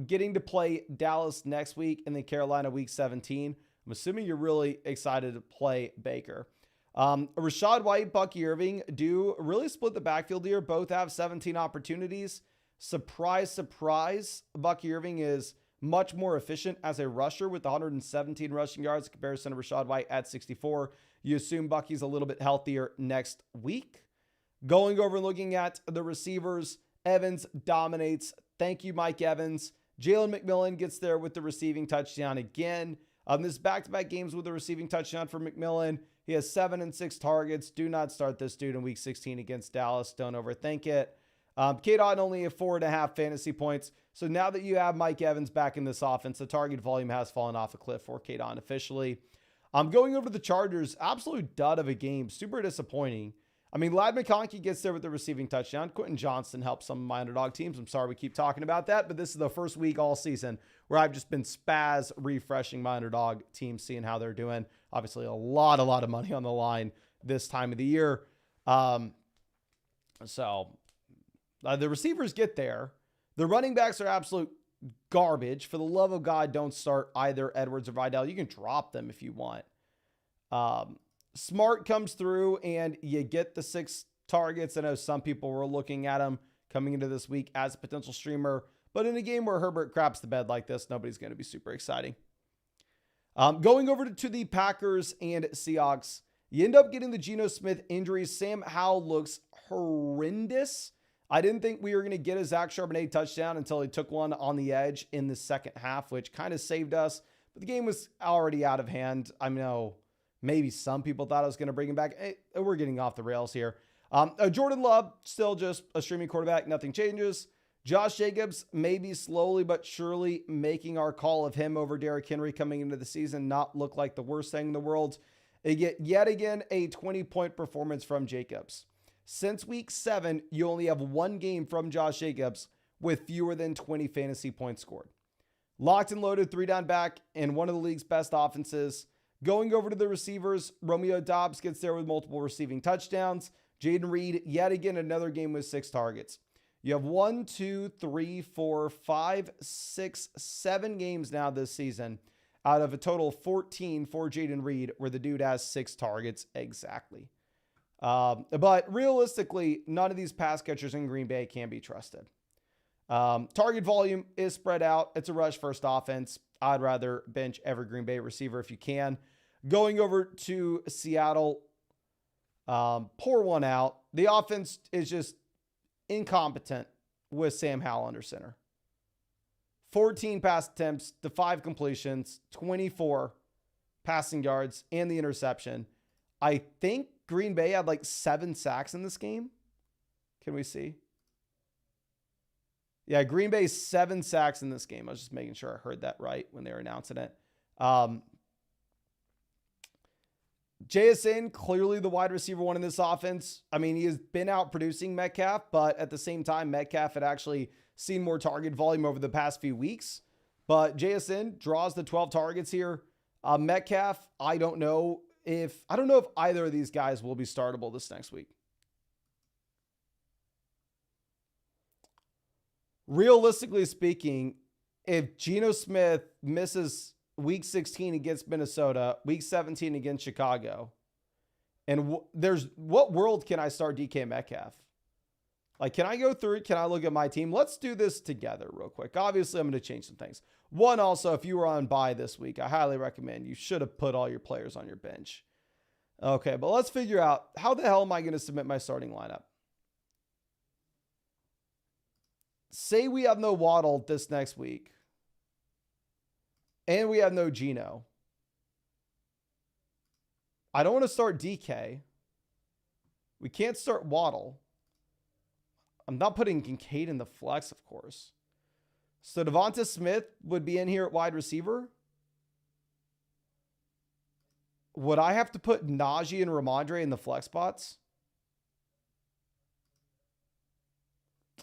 Speaker 1: Getting to play Dallas next week and then Carolina week 17. I'm assuming you're really excited to play Baker. Rachaad White, Bucky Irving do really split the backfield here. Both have 17 opportunities. Surprise, surprise. Bucky Irving is much more efficient as a rusher with 117 rushing yards in comparison to Rachaad White at 64. You assume Bucky's a little bit healthier next week. Going over and looking at the receivers, Evans dominates. Thank you, Mike Evans. Jalen McMillan gets there with the receiving touchdown again. This back-to-back games with a receiving touchdown for McMillan. He has 7 and 6 targets. Do not start this dude in week 16 against Dallas. Don't overthink it. K-Dot only have 4.5 fantasy points. So now that you have Mike Evans back in this offense, the target volume has fallen off a cliff for K-Dot officially. Going over to the Chargers, absolute dud of a game. Super disappointing. I mean, Ladd McConkey gets there with the receiving touchdown. Quentin Johnston helps some of my underdog teams. I'm sorry we keep talking about that, but this is the first week all season where I've just been spaz refreshing my underdog team, seeing how they're doing. Obviously, a lot of money on the line this time of the year. The receivers get there. The running backs are absolute garbage. For the love of God, don't start either Edwards or Vidal. You can drop them if you want. Smart comes through and you get the 6 targets. I know some people were looking at him coming into this week as a potential streamer, but in a game where Herbert craps the bed like this, nobody's going to be super exciting. Going over to the Packers and Seahawks, you end up getting the Geno Smith injuries. Sam Howell looks horrendous. I didn't think we were going to get a Zach Charbonnet touchdown until he took one on the edge in the second half, which kind of saved us, but the game was already out of hand. I know maybe some people thought I was going to bring him back. Hey, we're getting off the rails here. Jordan Love, still just a streaming quarterback. Nothing changes. Josh Jacobs, maybe slowly but surely making our call of him over Derrick Henry coming into the season not look like the worst thing in the world. They get yet again a 20-point performance from Jacobs. Since week 7, you only have 1 game from Josh Jacobs with fewer than 20 fantasy points scored. Locked and loaded 3-down back in one of the league's best offenses. Going over to the receivers, Romeo Doubs gets there with multiple receiving touchdowns. Jaden Reed, yet again, another game with 6 targets. You have 1, 2, 3, 4, 5, 6, 7 games now this season out of a total of 14 for Jaden Reed, where the dude has 6 targets exactly. But realistically, none of these pass catchers in Green Bay can be trusted. Target volume is spread out. It's a rush first offense. I'd rather bench every Green Bay receiver if you can. Going over to Seattle, pour one out. The offense is just incompetent with Sam Howell under center. 14 pass attempts to 5 completions, 24 passing yards, and the interception. I think Green Bay had like 7 sacks in this game. Can we see? Yeah, Green Bay 7 sacks in this game. I was just making sure I heard that right when they were announcing it. JSN, clearly the wide receiver 1 in this offense. I mean, he has been out producing Metcalf, but at the same time, Metcalf had actually seen more target volume over the past few weeks. But JSN draws the 12 targets here. Metcalf, I don't know if either of these guys will be startable this next week. Realistically speaking, if Geno Smith misses week 16 against Minnesota, week 17 against Chicago, and what world can I start DK Metcalf? Like, can I go through it? Can I look at my team? Let's do this together real quick. Obviously, I'm going to change some things. One, also, if you were on bye this week, I highly recommend you should have put all your players on your bench. Okay, but let's figure out how the hell am I going to submit my starting lineup? Say we have no Waddle this next week, and we have no Geno. I don't want to start DK. We can't start Waddle. I'm not putting Kincaid in the flex, of course. So Devonta Smith would be in here at wide receiver. Would I have to put Najee and Ramondre in the flex spots?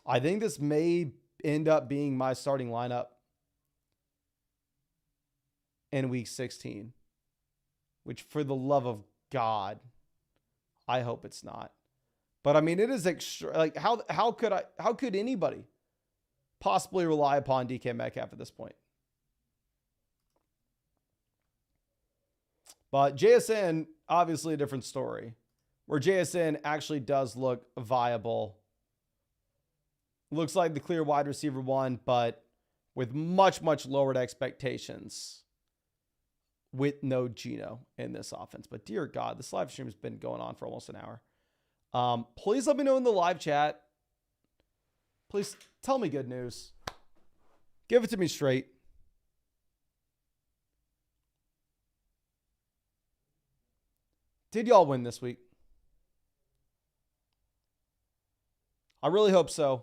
Speaker 1: I think this may end up being my starting lineup in week 16, which for the love of God, I hope it's not. But I mean, it is extra. Like, how could anybody possibly rely upon DK Metcalf at this point? But JSN, obviously a different story, where JSN actually does look viable. Looks like the clear wide receiver one, but with much, much lowered expectations with no Geno in this offense. But dear God, this live stream has been going on for almost an hour. Please let me know in the live chat. Please tell me good news. Give it to me straight. Did y'all win this week? I really hope so.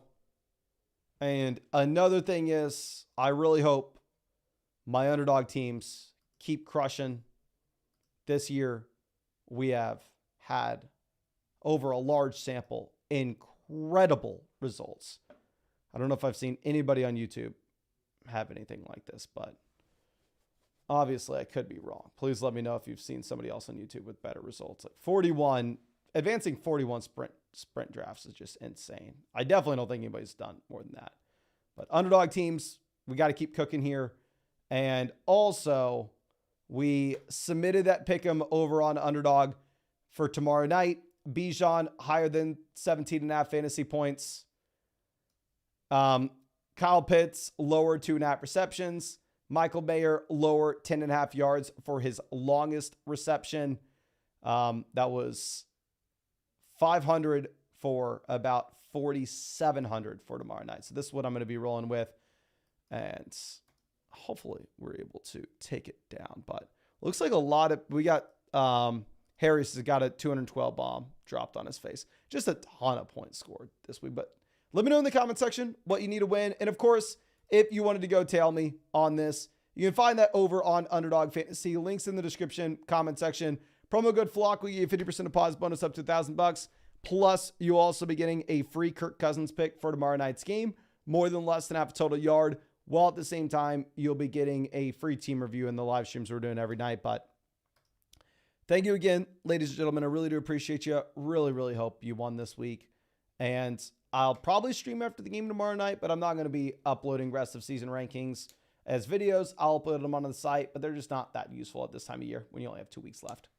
Speaker 1: And another thing is, I really hope my underdog teams keep crushing. This year, we have had, over a large sample, incredible results. I don't know if I've seen anybody on YouTube have anything like this, but obviously I could be wrong. Please let me know if you've seen somebody else on YouTube with better results. Like 41, advancing 41 sprint drafts is just insane. I definitely don't think anybody's done more than that. But underdog teams, we got to keep cooking here. And also, we submitted that pick'em over on Underdog for tomorrow night. Bijan higher than 17.5 fantasy points. Kyle Pitts lower 2.5 receptions. Michael Mayer lower 10.5 yards for his longest reception. That was 500 for about 4,700 for tomorrow night. So this is what I'm going to be rolling with. And hopefully we're able to take it down. But looks like a lot of, we got, Harris has got a 212 bomb dropped on his face. Just a ton of points scored this week. But let me know in the comment section what you need to win. And of course, if you wanted to go tail me on this, you can find that over on Underdog Fantasy. Links in the description, comment section. Promo code FLOCK will give you 50% deposit bonus up to $1,000. Plus, you'll also be getting a free Kirk Cousins pick for tomorrow night's game. More than less than half a total yard. While at the same time, you'll be getting a free team review in the live streams we're doing every night. But thank you again, ladies and gentlemen. I really do appreciate you. Really, really hope you won this week. And I'll probably stream after the game tomorrow night, but I'm not going to be uploading rest of season rankings as videos. I'll upload them on the site, but they're just not that useful at this time of year when you only have 2 weeks left.